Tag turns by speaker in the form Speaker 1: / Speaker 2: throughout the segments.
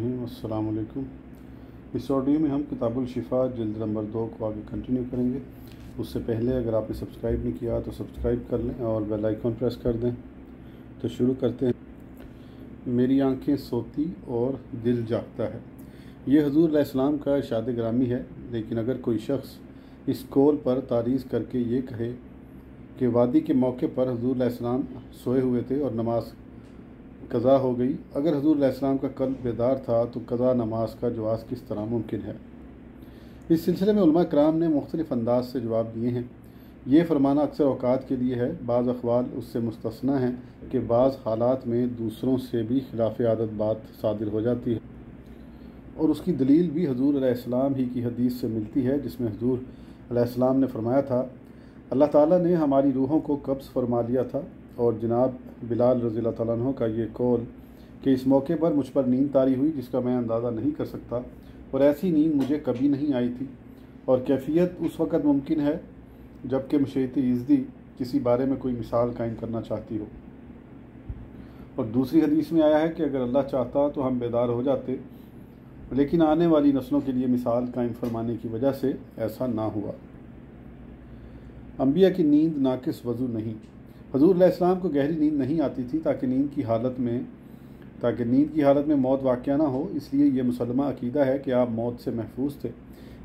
Speaker 1: बिस्मिल्लाहिर्रहमानिर्रहीम। अस्सलाम वालेकुम। इस ऑडियो में हम किताबुल शिफा जिल्द नंबर 2 को आगे कंटिन्यू करेंगे। उससे पहले अगर आपने सब्सक्राइब नहीं किया तो सब्सक्राइब कर लें और बेल आइकन प्रेस कर दें। तो शुरू करते हैं। मेरी आंखें सोती और दिल जागता है, ये हुज़ूर अलैहिस्सलाम का इरशाद ग्रामी है। लेकिन अगर कोई शख्स इस कौल पर तारीज़ करके ये कहे कि वादी के मौके पर हुज़ूर अलैहिस्सलाम सोए हुए थे और नमाज कज़ा हो गई, अगर हुज़ूर अलैहिस्सलाम का कल्ब बेदार था तो कज़ा नमाज का जवाज़ किस तरह मुमकिन है। इस सिलसिले में उलमा कराम ने मुख्तलिफ़ अंदाज से जवाब दिए हैं। ये फरमाना अक्सर औकात के लिए है, बाज़ अक़वाल उससे मुस्तस्ना हैं कि बाज़ हालात में दूसरों से भी खिलाफ़ आदत बात सादिर हो जाती है, और उसकी दलील भी हुज़ूर अलैहिस्सलाम ही की हदीस से मिलती है, जिसमें हुज़ूर अलैहिस्सलाम ने फरमाया था, अल्लाह ताला ने हमारी रूहों को कब्ज़ फरमा लिया था। और जनाब बिलाल रज़ियल्लाहु तआला अन्हु का ये कौल कि इस मौके पर मुझ पर नींद तारी हुई जिसका मैं अंदाज़ा नहीं कर सकता, और ऐसी नींद मुझे कभी नहीं आई थी, और कैफियत उस वक़्त मुमकिन है जबकि मशीयत इज़्ज़ी किसी बारे में कोई मिसाल कायम करना चाहती हो। और दूसरी हदीस में आया है कि अगर अल्लाह चाहता तो हम बेदार हो जाते, लेकिन आने वाली नस्लों के लिए मिसाल कायम फरमाने की वजह से ऐसा ना हुआ। अंबिया की नींद नाकिस वज़ू नहीं। हुज़ूर अलैहिस्सलाम को गहरी नींद नहीं आती थी ताकि नींद की हालत में मौत वाक़या ना हो, इसलिए यह मुसलमा अकीदा है कि आप मौत से महफूज थे।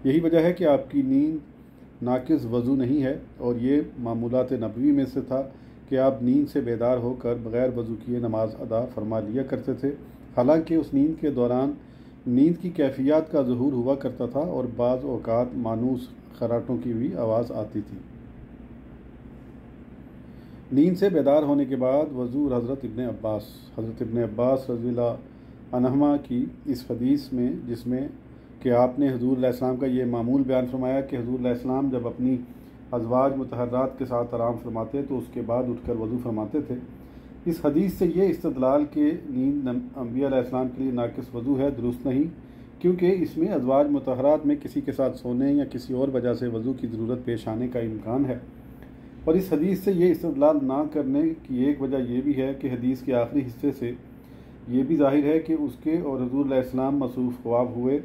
Speaker 1: यही वजह है कि आपकी नींद नाकिस वज़ू नहीं है, और ये मामूलात नबवी में से था कि आप नींद से बेदार होकर बग़ैर वज़ू किए नमाज अदा फरमा लिया करते थे। हालांकि उस नींद के दौरान नींद की कैफियत का ज़हूर हुआ करता था और बाज़ औक़ात मानूस खराटों की भी आवाज़ आती थी। नींद से बेदार होने के बाद वज़ू हज़रत इब्न अब्बास रज़ियल्लाहु अन्हुमा की इस हदीस में, जिसमें कि आपने हुज़ूर अलैहिस्सलाम का ये मामूल बयान फरमाया कि हुज़ूर अलैहिस्सलाम जब अपनी अज़वाज मुतहर्रात के साथ आराम फरमाते तो उसके बाद उठकर वज़ू फरमाते थे। इस हदीस से ये इस्तदलाल के नींद अंबिया अलैहिस्सलाम के लिए नाकिस वज़ू है दुरुस्त नहीं, क्योंकि इसमें अज़वाज मुतहर्रात में किसी के साथ सोने या किसी और वजह से वज़ू की ज़रूरत पेश आने का इम्कान है। और इस हदीस से ये इस्तदलाल ना करने की एक वजह यह भी है कि हदीस के आखिरी हिस्से से ये भी ज़ाहिर है कि उसके और हुज़ूर अलैहिस्सलाम मसरूफ़ ख्वाब हुए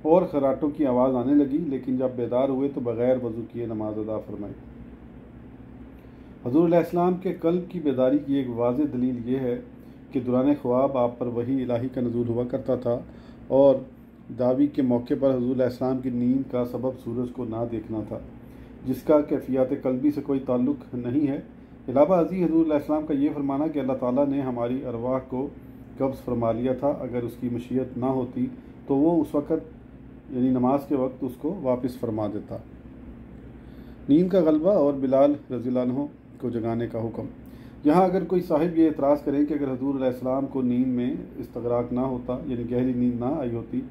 Speaker 1: और खराटों की आवाज़ आने लगी, लेकिन जब बेदार हुए तो बग़ैर वज़ू किए नमाज अदा फरमाई। हुज़ूर अलैहिस्सलाम के कल्ब की बेदारी की एक वाज़ेह दलील ये है कि दौरान ख्वाब आप पर वही इलाही का नज़ूल हुआ करता था, और दावी के मौके पर हुज़ूर अलैहिस्सलाम की नींद का सबब सूरज को ना देखना था, जिसका कैफियत कल्बी से कोई ताल्लुक़ नहीं है। इलावा अज़ीज़ हुज़ूर अलैहिस्सलाम का ये फरमाना कि अल्लाह ताला ने हमारी अरवाह को कब्ज़ फरमा लिया था, अगर उसकी मशीयत ना होती तो वो उस वक़्त यानी नमाज के वक्त उसको वापस फरमा देता। नींद का गलबा और बिलाल रज़ियल्लाहु अन्हु को जगाने का हुक्म। यहाँ अगर कोई साहिब ये एतराज़ करें कि अगर हुज़ूर अलैहिस्सलाम को नींद में इस्तग़राक़ ना होता, यानी गहरी नींद ना आई होती,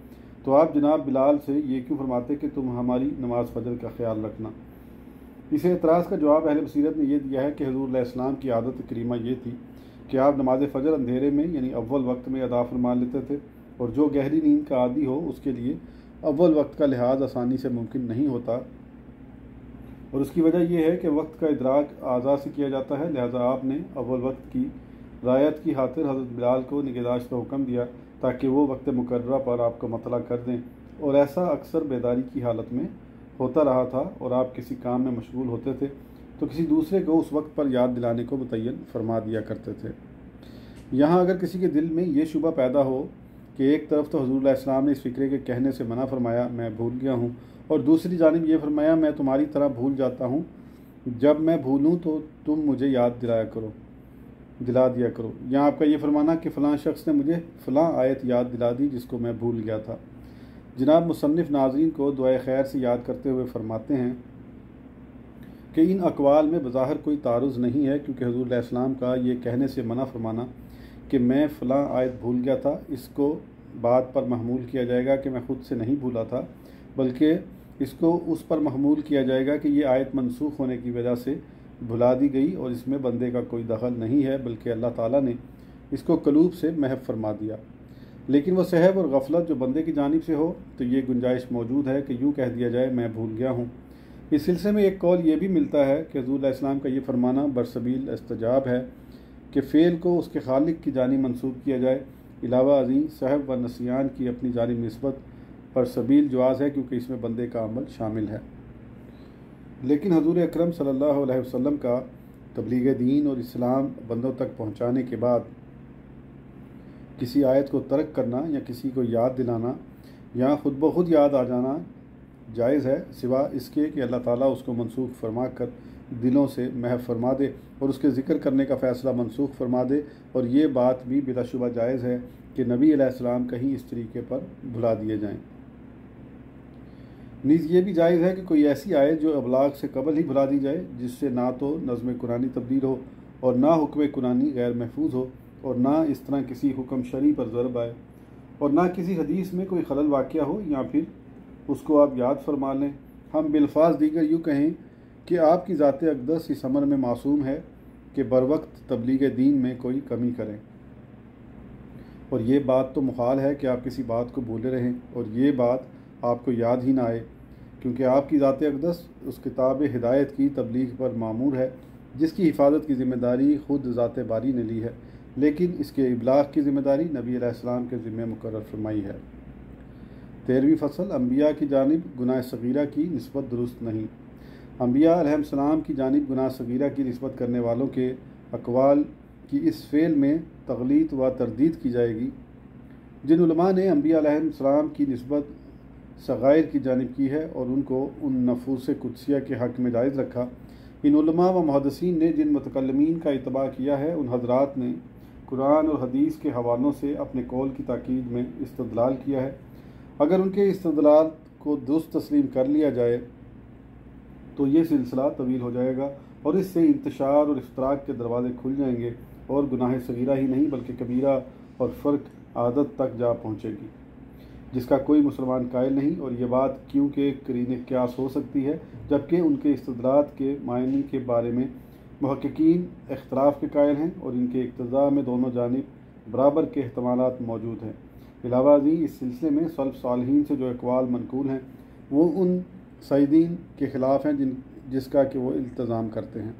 Speaker 1: तो आप जनाब बिलाल से ये क्यों फरमाते कि तुम हमारी नमाज फ़जर का ख्याल रखना। इस एतराज़ का जवाब अहले बसीरत ने यह दिया है कि हुज़ूर अलैहिस्सलाम की आदत करीमा ये थी कि आप नमाज फ़जर अंधेरे में यानी अव्वल वक्त में अदा फरमा लेते थे, और जो गहरी नींद का आदी हो उसके लिए अव्वल वक्त का लिहाज आसानी से मुमकिन नहीं होता, और उसकी वजह यह है कि वक्त का इदराक आज़ा से किया जाता है। लिहाजा आपने अव्वल वक्त की रायत की खातिर हज़रत बिलाल को निगहदाश्त का हुक्म दिया ताकि वो वक्त मुकर्ररा पर आपको मतला कर दें, और ऐसा अक्सर बेदारी की हालत में होता रहा था, और आप किसी काम में मशगूल होते थे तो किसी दूसरे को उस वक्त पर याद दिलाने को मुतय्यन फरमा दिया करते थे। यहाँ अगर किसी के दिल में ये शुबा पैदा हो कि एक तरफ तो हुज़ूर अलैहिस्सलाम ने इस फ़िक्रे के कहने से मना फरमाया, मैं भूल गया हूँ, और दूसरी जानिब ये फरमाया, मैं तुम्हारी तरह भूल जाता हूँ, जब मैं भूलूँ तो तुम मुझे याद दिला दिया करो। यहाँ आपका ये फरमाना कि फ़लाँ शख्स ने मुझे फ़लाँ आयत याद दिला दी जिसको मैं भूल गया था। जनाब मुसन्निफ़ नाज़रीन को दुआए खैर से याद करते हुए फरमाते हैं कि इन अक़वाल में बज़ाहिर कोई तारुज़ नहीं है, क्योंकि हुज़ूर अलैहिस्सलाम का ये कहने से मना फरमाना कि मैं फ़लाँ आयत भूल गया था, इसको बात पर महमूल किया जाएगा कि मैं ख़ुद से नहीं भूला था, बल्कि इसको उस पर महमूल किया जाएगा कि ये आयत मनसूख होने की वजह से भुला दी गई, और इसमें बंदे का कोई दखल नहीं है, बल्कि अल्लाह ताला ने इसको कलूब से महव फरमा दिया। लेकिन वो सहव और गफलत जो बंदे की जानिब से हो तो ये गुंजाइश मौजूद है कि यूँ कह दिया जाए, मैं भूल गया हूँ। इस सिलसिले में एक कौल ये भी मिलता है कि हुज़ूर अलैहिस्सलाम का ये फरमाना बरसबील इस्तजाब है कि फ़ेल को उसके खालिक की जानिब मंसूब किया जाए, अलावा अज़ीं सहब व नसियान की अपनी जानिब निस्बत पर सबील जवाज़ है, क्योंकि इसमें बंदे का अमल शामिल है। लेकिन हजूर अकरम सल्लल्लाहु अलैहि वसल्लम का तबलीग दीन और इस्लाम बंदों तक पहुँचाने के बाद किसी आयत को तर्क करना या किसी को याद दिलाना या ख़ुद ब खुद याद आ जाना जायज़ है, सिवा इसके कि अल्लाह ताला उसको मनसूख फरमा कर दिलों से महव फरमा दे और उसके ज़िक्र करने का फ़ैसला मनसूख फरमा दे। और ये बात भी बिलाशुबा जायज़ है कि नबी अलैहिस्सलाम कहीं इस तरीके पर भुला दिए जाएँ। नीज़ ये भी जायज़ है कि कोई ऐसी आयत जो अबलाग से कबल ही भुला दी जाए, जिससे ना तो नज़्म कुरानी तब्दील हो और ना हुक्म कुरानी गैर महफूज हो और ना इस तरह किसी हुक्म शरी पर ज़रब आए और ना किसी हदीस में कोई खलल वाक़या हो, या फिर उसको आप याद फरमा लें। हम बिल्फाज दीगर यूँ कहें कि आपकी ज़ात अक़दस इस अमर में मासूम है कि बर वक्त तबलीग दीन में कोई कमी करें। और ये बात तो मुहाल है कि आप किसी बात को भूले रहें और ये बात आपको याद ही ना आए, क्योंकि आपकी ज़ात अक़दस उस किताब हिदायत की तबलीग पर मामूर है, जिसकी हिफाजत की ज़िम्मेदारी ख़ुद ज़ात बारी ने ली है, लेकिन इसके इबलाग की ज़िम्मेदारी नबी अलैहिस्सलाम के ज़िम्मे मुकर्रर फरमाई है। 13वीं फसल, अम्बिया की जानिब गुनाह सगीरा की निस्बत दुरुस्त नहीं। अम्बिया अलैहिस्सलाम की जानिब गुनाह सगीरा की निस्बत करने वालों के अक़वाल की इस फ़ेल में तग़लीत व तरदीद की जाएगी। जिन उलमा ने अम्बिया अलैहिस्सलाम की निस्बत सगायर की जानिब की है और उनको उन नफूस कुदसिया के हक़ में जायज़ रखा, इन उलमा व मुहद्दिसीन ने जिन मुतकल्लिमीन का इत्तबा किया है, उन हज़रात ने कुरान और हदीस के हवालों से अपने कौल की ताकीद में इस्तदलाल किया है। अगर उनके इस्तदलाल को दुरुस्त तस्लीम कर लिया जाए तो ये सिलसिला तवील हो जाएगा और इससे इंतशार और इफ्तराक के दरवाज़े खुल जाएंगे और गुनाह सगीरा ही नहीं बल्कि कबीरा और फ़र्क आदत तक जा पहुँचेगी, जिसका कोई मुसलमान कायल नहीं। और ये बात क्योंकि करीने क़यास हो सकती है, जबकि उनके इस्तदलाल के मायने के बारे में मुहक्किकीन इख्तलाफ के कायल हैं और इनके इक़्तिज़ा में दोनों जानिब बराबर के एहतमालात मौजूद हैं। अलावा इस सिलसिले में सल्फ़ सालिहीन से जो अक़वाल मनकूल हैं वो उन सईदीन के ख़िलाफ़ हैं जिसका कि वो इल्तज़ाम करते हैं,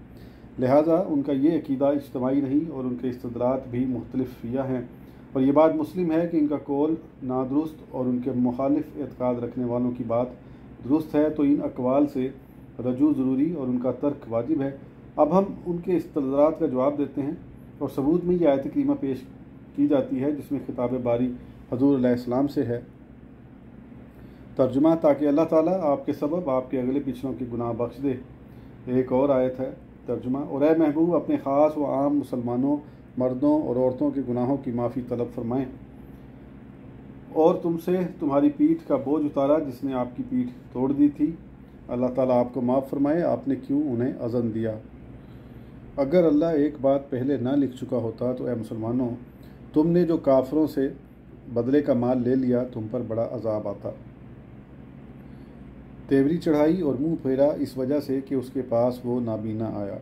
Speaker 1: लिहाजा उनका ये अक़ीदा इज्तिमाई नहीं और उनके इस्तदलात भी मुख्तलिफ़िया हैं। और ये बात मुस्लिम है कि इनका कौल नादुरुस्त और उनके मुखालिफ एतक़ाद रखने वालों की बात दुरुस्त है, तो इन अक़वाल से रजू ज़रूरी और उनका तर्क वाजिब है। अब हम उनके इस्तदलात का जवाब देते हैं और सबूत में यह आयत करीमा पेश की जाती है जिसमें खिताब बारी हज़ूर अलैहिस्सलाम से है। तर्जुमा, ताकि अल्लाह ताला आपके सबब आपके अगले पिछलों की गुनाह बख्श दे। एक और आयत है। तर्जुमा, और ए महबूब अपने ख़ास व आम मुसलमानों मर्दों और औरतों के गुनाहों की माफ़ी तलब फरमाएँ और तुमसे तुम्हारी पीठ का बोझ उतारा जिसने आपकी पीठ तोड़ दी थी। अल्लाह ताला आपको माफ़ फरमाए, आपने क्यों उन्हें अज़न दिया। अगर अल्लाह एक बात पहले ना लिख चुका होता तो ए मुसलमानों, तुमने जो काफरों से बदले का माल ले लिया तुम पर बड़ा अजाब आता। तेवरी चढ़ाई और मुंह फेरा इस वजह से कि उसके पास वो नाबीना आया।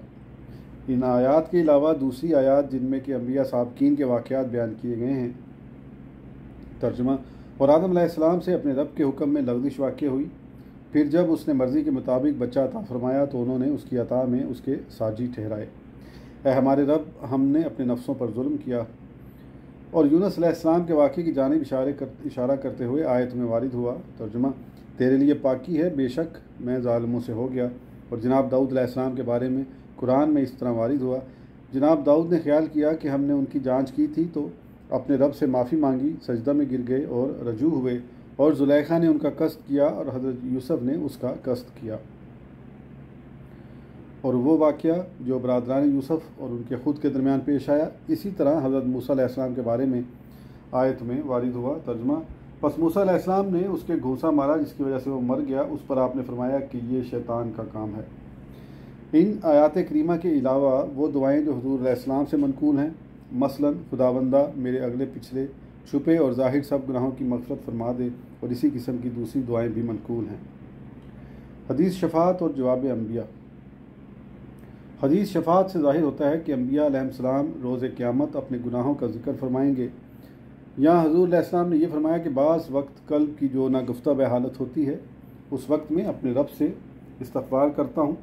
Speaker 1: इन आयात के अलावा दूसरी आयात जिनमें कि अम्बिया साबकीन के वाक़यात बयान किए गए हैं। तर्जुमा, और आदम अलैहिस्सलाम से अपने रब के हुक्म में लग़ज़िश वाक़या हुई, फिर जब उसने मर्ज़ी के मुताबिक बच्चा अता फरमाया तो उन्होंने उसकी अता में उसके साजी ठहराए। ऐ हमारे रब, हमने अपने नफ्सों पर जुल्म किया। और यूनुस अलैहिस्सलाम के वाक़े की जानिब इशारा करते हुए आयत में वारिद हुआ। तर्जुमा, तेरे लिए पाकी है, बेशक मैं ज़ालिमों से हो गया। और जनाब दाऊद अलैहिस्सलाम के बारे में कुरान में इस तरह वारिद हुआ, जनाब दाऊद ने ख्याल किया कि हमने उनकी जांच की थी तो अपने रब से माफ़ी मांगी, सजदा में गिर गए और रजू हुए, और ज़ुलैखा ने उनका कस्त किया और हज़रत यूसुफ ने उसका कस्त किया। और वो वाक़या जो बरादरान यूसुफ और उनके ख़ुद के दरमियान पेश आया, इसी तरह हज़रत मूसा अलैहिस्सलाम के बारे में आयत में वारिद हुआ। तर्जुमा, बस मूसा अलैहिस्सलाम ने उसके घूंसा मारा जिसकी वजह से वो मर गया, उस पर आपने फरमाया कि ये शैतान का काम है। इन आयात करीमा के अलावा वो दुआएँ जो हुज़ूर अलैहिस्सलाम से मनकूल हैं, मसलन खुदावंदा मेरे अगले पिछले छुपे और ज़ाहिर सब गुनाहों की मग़फ़िरत फरमा दे, और इसी किस्म की दूसरी दुआएँ भी मनकूल हैं। हदीस शफ़ाअत और जवाब अम्बिया। हदीस शफ़ाअत से ज़ाहिर होता है कि अम्बिया अलैहिस्सलाम रोज़ क़यामत अपने गुनाहों का ज़िक्र फरमाएंगे। यहाँ हुज़ूर अलैहिस्सलाम ने यह फरमाया कि बाज़ वक्त कल्ब की जो नागुफ्ता बहालत होती है उस वक्त में अपने रब से इस्तग़फ़ार करता हूँ,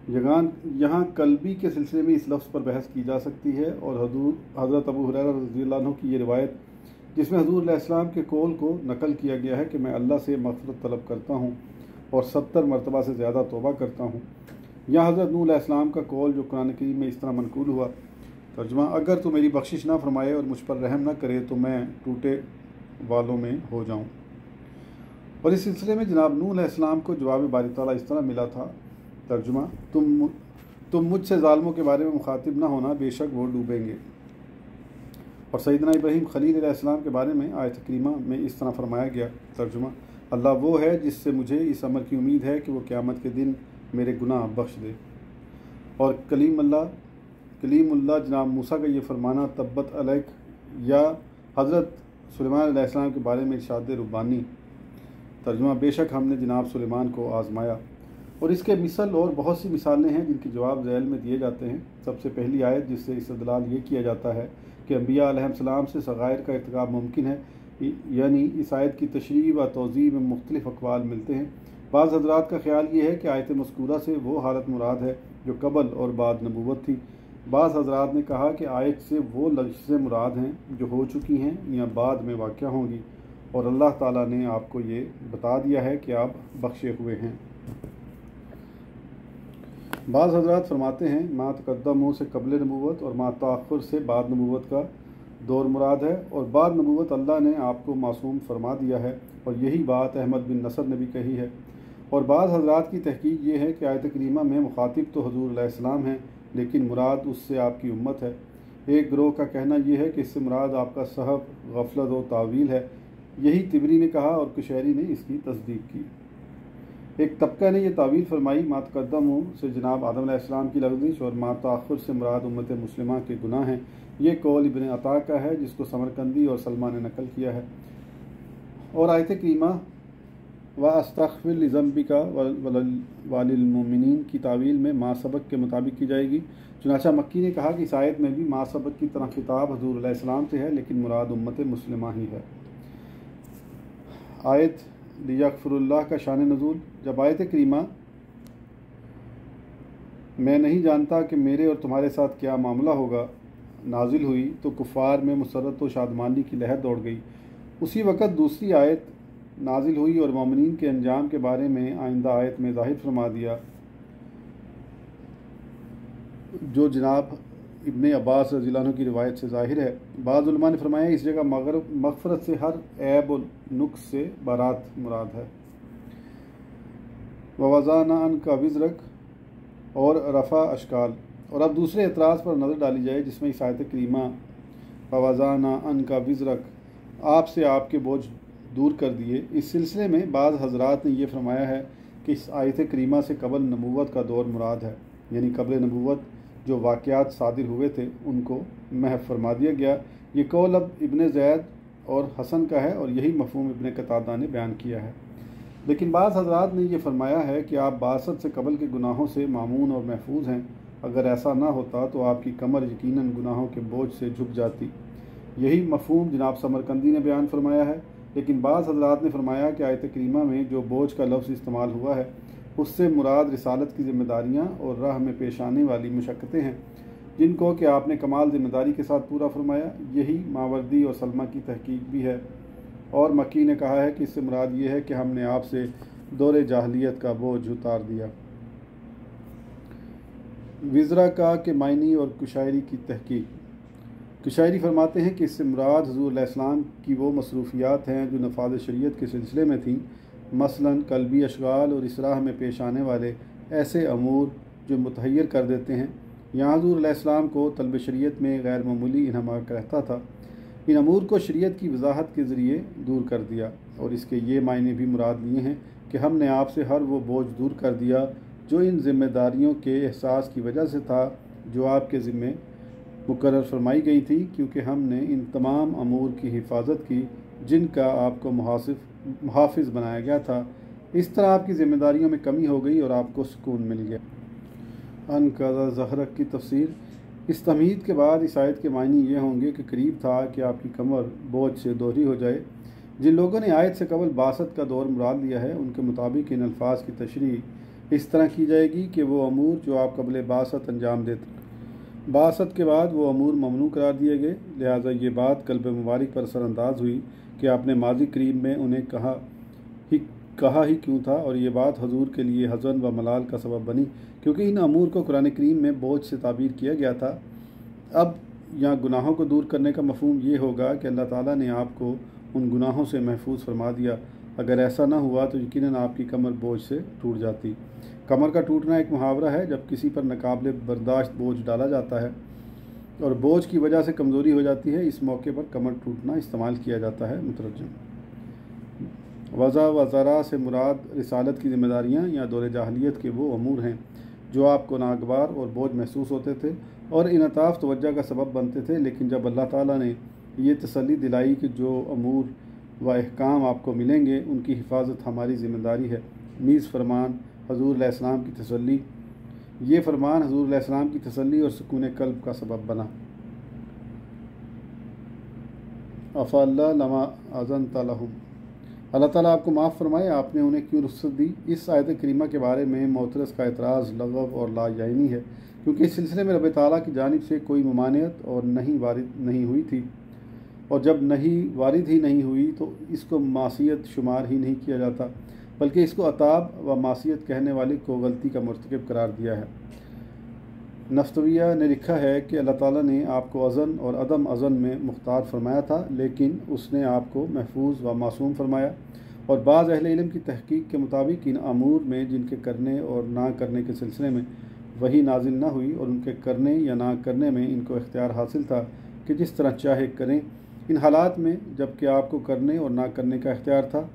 Speaker 1: यहाँ कल्बी के सिलसिले में इस लफ्ज़ पर बहस की जा सकती है और हज़रत अबू हुरैरा रज़ियल्लाहु अन्हु की ये रिवायत जिसमें हुज़ूर अलैहिस्सलाम के कौल को नकल किया गया है कि मैं अल्लाह से मग़फ़िरत तलब करता हूँ और 70 मरतबा से ज़्यादा तौबा करता हूँ। यहाँ हज़रत नूह अलैहिस्सलाम का कौल जो कुरान करीम में इस तरह मनकूल हुआ, तर्जुमा, अगर तू मेरी बख्शिश ना फरमाए और मुझ पर रहम ना करे तो मैं टूटे वालों में हो जाऊँ। और इस सिलसिले में जनाब नूह अलैहिस्सलाम को जवाब बारी ताला इस तरह मिला था, तर्जुमा, तुम मुझसे ज़ालिमों के बारे में मुखातिब ना होना, बेशक वो डूबेंगे। और सैयदना इब्राहीम खलील अलैहिस्सलाम के बारे में आयत करीमा में इस तरह फरमाया गया, तर्जुमा, अल्लाह वो है जिससे मुझे इस अमर की उम्मीद है कि वो क़यामत के दिन मेरे गुनाह बख्श दे। और कलीमुल्लाह जनाब मूसा का ये फरमाना तब्बत अलैक या हज़रत सुलेमान अलैहिस्सलाम के बारे में इरशाद रुब्बानी, तर्जुमा, बेशक हमने जनाब सुलेमान को आज़माया। और इसके मिसल और बहुत सी मिसालें हैं जिनके जवाब ज़ैल में दिए जाते हैं। सबसे पहली आयत जिससे इस्तदलाल ये किया जाता है कि अम्बिया अलैहिस्सलाम से सगायर का इर्तिकाब मुमकिन है, यानी इस आयत की तशरीह व तौज़ीह में मुख्तलिफ़ अक़वाल मिलते हैं। बाज़ हज़रात का ख्याल ये है कि आयत मज़कूरा से वो हालत मुराद है जो कबल और बाद नबूवत थी। बाज़ हज़रात ने कहा कि आयत से वो लफ्ज़ें मुराद हैं जो हो चुकी हैं या बाद में वाक़या होंगी और अल्लाह ताला ने आपको ये बता दिया है कि आप बख्शे हुए हैं। बाज़ हज़रात फरमाते हैं मा तक़द्दम से कबल नबूवत और मा ताख़ुर से बाद नबूवत का दौर मुराद है और बाद नबूवत अल्लाह ने आपको मासूम फरमा दिया है और यही बात अहमद बिन नसर ने भी कही है। और बाज़ हज़रात की तहकीक ये है कि आयत करीमा में मुखातिब तो हुज़ूर अलैहिस्सलाम हैं लेकिन मुराद उससे आपकी उम्मत है। एक गिरोह का कहना यह है कि इससे मुराद आपका सहब, गफलत व तावील है। यही तिबरी ने कहा और कुशैरी ने इसकी तस्दीक की। एक तबका ने यह तावील फरमाई मा तक़द्दम से जनाब आदम अलैहिस्सलाम की लग़ज़िश और मा ताख़ुर से मुराद उम्मत मुस्लिमा के गुनाह हैं। ये कौल इब्न अता का है जिसको समरकंदी और सलमा ने नकल किया है। और आयत करीमा व अस्तग़फिर लिज़ंबिका वलिलमुमिनीन की तावील में मा सबक के मुताबिक की जाएगी। चुनाचा मक्की ने कहा कि इस आयत में भी मा सबक की तरह खिताब हुज़ूर अलैहिस्सलाम से है लेकिन मुराद उम्मत मुस्लिमा ही है। आयत लियग़फ़िरुल्लाह का शान नज़ूल, जब आयत करीमा मैं नहीं जानता कि मेरे और तुम्हारे साथ क्या मामला होगा नाजिल हुई तो कुफ़ार में मुसर्रत व शादमानी की लहर दौड़ गई। उसी वक़्त दूसरी आयत नाजिल हुई और मोमिनीन के अंजाम के बारे में आइंदा आयत में ज़ाहिर फरमा दिया, जो जनाब इब्ने अब्बास रज़ियल्लाहु अन्हु की रिवायत से ज़ाहिर है। बाज़ उलमा ने फरमाया इस जगह मग़फ़रत से हर ऐब और नुक्स से बारात मुराद है। वज़ाना अन्का विज़रक और रफ़ा अशकाल। और अब दूसरे एतराज़ पर नज़र डाली जाए जिसमें इस आयत करीमा वज़ाना अन्का विज़रक, आपसे आपके बोझ दूर कर दिए, इस सिलसिले में बाज़ हज़रात ने यह फरमाया है कि इस आयत करीमा से कबल नबूवत का दौर मुराद है, यानी कबल नबूवत जो वाक़यात सादिर हुए थे उनको महफ़ फरमा दिया गया। ये कौल अब इब्ने ज़ैद और हसन का है और यही मफ़हूम इब्ने कतादा ने बयान किया है। लेकिन बाज़ हज़रात ने यह फरमाया है कि आप बासत से कबल के गुनाहों से मामून और महफूज हैं। अगर ऐसा ना होता तो आपकी कमर यकीनन गुनाहों के बोझ से झुक जाती। यही मफ़हूम जनाब समरकंदी ने बयान फरमाया है। लेकिन बाज़ हज़रात ने फरमाया कि आयत करीमा में जो बोझ का लफ्ज़ इस्तेमाल हुआ है उससे मुराद रिसालत की ज़िम्मेदारियाँ और राह में पेश आने वाली मशक्क़तें हैं जिनको कि आपने कमाल ज़िम्मेदारी के साथ पूरा फरमाया। यही मावर्दी और सलमा की तहकीक भी है। और मक्की ने कहा है कि इससे मुराद ये है कि हमने आपसे दौरे जाहलियत का बोझ उतार दिया। विज़रा का के मायनी और कुशायरी की तहकीक। कुशायरी फरमाते हैं कि इससे मुराद हुज़ूर अलैहिस्सलाम की वो मसरूफ़ियात हैं जो नफाज़ शरीयत के सिलसिले में थीं, मसलन कल्बी अशगाल और इस राह में पेश आने वाले ऐसे अमूर जो मुतहय्यर कर देते हैं। यहाँ हुज़ूर अलैहिस्सलाम को तलब शरीयत में गैर मामूली इन्हमाक रहता था। इन अमूर को शरीयत की वजाहत के ज़रिए दूर कर दिया और इसके ये मायने भी मुराद लिए हैं कि हमने आपसे हर वो बोझ दूर कर दिया जो इन ज़िम्मेदारियों के एहसास की वजह से था जो आपके ज़िम्मे मुकर्रर फरमाई गई थी, क्योंकि हमने इन तमाम अमूर की हिफाजत की जिनका आपको मुहाफ़िज़ बनाया गया था। इस तरह आपकी ज़िम्मेदारियों में कमी हो गई और आपको सुकून मिल गया। अनकज़ा ज़हरक की तफसीर। इस तमहीद के बाद इस आयत के मायने ये होंगे कि करीब था कि आपकी कमर बोझ से दोहरी हो जाए। जिन लोगों ने आयत से कबल बासत का दौर मुराद लिया है उनके मुताबिक इन अल्फाज की तशरीह इस तरह की जाएगी कि वो अमूर जो आप कबल बासत अंजाम देते, बासत के बाद वो अमूर ममनू करार दिए गए। लिहाजा ये बात कल्ब मुबारक पर असरअंदाज हुई कि आपने माजी करीब में उन्हें कहा ही क्यों था, और ये बात हजूर के लिए हज़न व मलाल का सबब बनी, क्योंकि इन अमूर को कुरान करीम में बोझ से ताबीर किया गया था। अब यहाँ गुनाहों को दूर करने का मफहूम ये होगा कि अल्लाह ताला ने आपको उन गुनाहों से महफूज फरमा दिया। अगर ऐसा ना हुआ तो यकीनन आपकी कमर बोझ से टूट जाती। कमर का टूटना एक मुहावरा है जब किसी पर नाकाबिले बर्दाश्त बोझ डाला जाता है और बोझ की वजह से कमज़ोरी हो जाती है। इस मौके पर कमर टूटना इस्तेमाल किया जाता है। मुतरजम वज़ा व ज़रा से मुराद रिसालत की ज़िम्मेदारियाँ या दौर जाहलियत के वो अमूर हैं जो आपको नागवार और बोझ महसूस होते थे और इनताफ़ तवज्जो का सबब बनते थे। लेकिन जब अल्लाह ताला ने ये तसल्ली दिलाई कि जो अमूर व अहकाम आपको मिलेंगे उनकी हिफाजत हमारी ज़िम्मेदारी है, नीज़ फरमान हज़ूर अलैहिस्सलाम की तसल्ली, ये फरमान हज़ूर अलैहिस्सलाम की तसल्ली और सुकून कल्ब का सबब बना। अफ़अल्लाह लमा अज़नत लहुम, अल्लाह ताला आपको माफ़ फरमाए, आपने उन्हें क्यों रुख़्सत दी। इस आयत करीमा के बारे में मोतरस का एतराज़ लगव और लायानी है, क्योंकि इस सिलसिले में रब ताला की जानिब से कोई ममानियत और नहीं वारिद नहीं हुई थी, और जब नहीं वारिद ही नहीं हुई तो इसको मासियत शुमार ही नहीं किया जाता, बल्कि इसको अताब व मासियत कहने वाले को गलती का मर्तकब करार दिया है। नफ्तविया ने लिखा है कि अल्लाह ताला ने आपको अज़न और अदम अज़न में मुख्तार फरमाया था, लेकिन उसने आपको महफूज व मासूम फरमाया। और बाज़ अहले इल्म की तहकीक के मुताबिक इन अमूर में जिनके करने और ना करने के सिलसिले में वही नाजिल ना हुई और उनके करने या ना करने में इनको इख्तियार हासिल था कि जिस तरह चाहे करें। इन हालात में जबकि आपको करने और ना करने का इख्तियार था,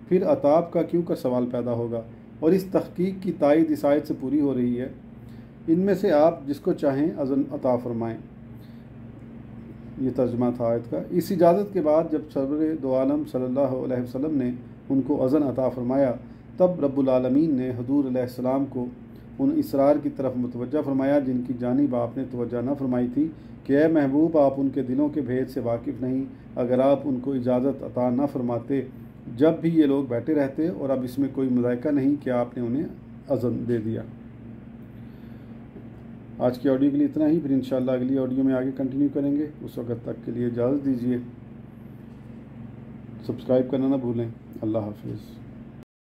Speaker 1: फिर अताब का क्यों का सवाल पैदा होगा, और इस तहकीक की तायद इस आयत से पूरी हो रही है। इनमें से आप जिसको चाहें अज़न अता फरमाएँ, ये तर्जुमा था आयत का। इस इजाज़त के बाद जब सरवर दो आलम सल्लल्लाहु अलैहि वसल्लम ने उनको अज़न अता फरमाया, तब रब्बुल आलमीन ने हुज़ूर अलैहिस्सलाम को उन इसरार की तरफ मुतवज्जा फरमाया जिनकी जानिब आपने तवज्जो न फरमाई थी कि ए महबूब, आप उनके दिलों के भेद से वाकिफ़ नहीं। अगर आप उनको इजाज़त अता न फरमाते जब भी ये लोग बैठे रहते, और अब इसमें कोई मुज़ायका नहीं कि आपने उन्हें अज़न दे दिया। आज की ऑडियो के लिए इतना ही, फिर इंशाअल्लाह अगली ऑडियो में आगे कंटिन्यू करेंगे। उस वक्त तक के लिए इजाज़त दीजिए। सब्सक्राइब करना ना भूलें। अल्लाह हाफ़िज़।